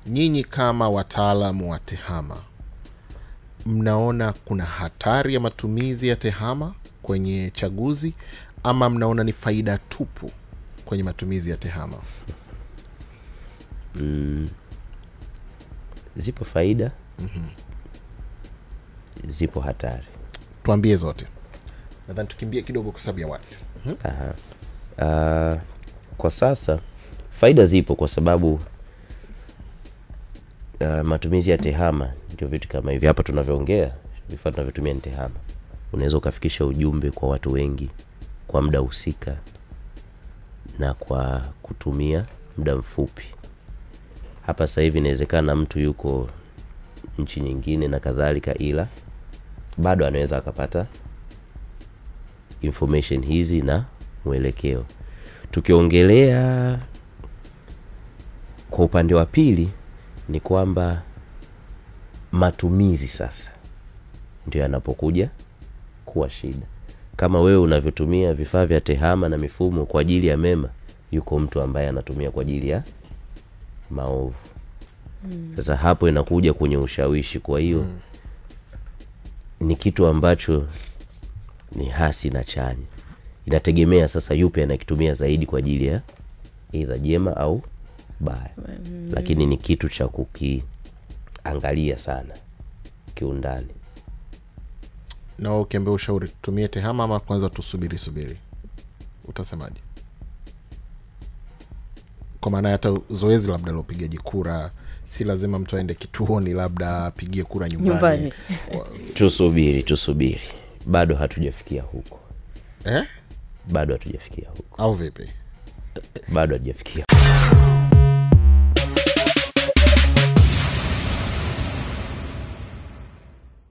nyinyi kama wataalamu wa tehama, mnaona kuna hatari ya matumizi ya tehama kwenye chaguzi, ama mnaona ni faida tupu kwenye matumizi ya tehama? Zipo faida, zipo hatari. Tuambie zote. Nadhani tukimbie kidogo kwa sababu ya wakati. Kwa sasa faida zipo kwa sababu matumizi ya tehama ndio vitu kama hivi hapa tunavyoongea, vifaa tunavyotumia ni tehama. Unaweza ukafikisha ujumbe kwa watu wengi kwa muda husika na kwa kutumia muda mfupi. Hapa sasa hivi inawezekana mtu yuko nchi nyingine na kadhalika, ila bado anaweza akapata information hizi na mwelekeo. Tukiongelea kwa upande wa pili ni kwamba matumizi sasa ndio yanapokuja kuwa shida. Kama wewe unavyotumia vifaa vya tehama na mifumo kwa ajili ya mema, yuko mtu ambaye anatumia kwa ajili ya maovu. Sasa hapo inakuja kwenye ushawishi. Kwa hiyo ni kitu ambacho ni hasi na chanya. Inategemea sasa yupi anakitumia zaidi kwa ajili ya either jema au baya. Lakini ni kitu cha kukiangalia sana kiundani. Na ukiambia ushauri tutumie tehama ama kwanza tusubiri, utasemaje? Kwa maana hata zoezi labda la upigaji kura, si lazima mtu aende kituoni, labda apigie kura nyumbani. Tusubiri. Bado hatujafikia huko. Bado hatujafikia huko. Au vipi? Bado hatujafikia.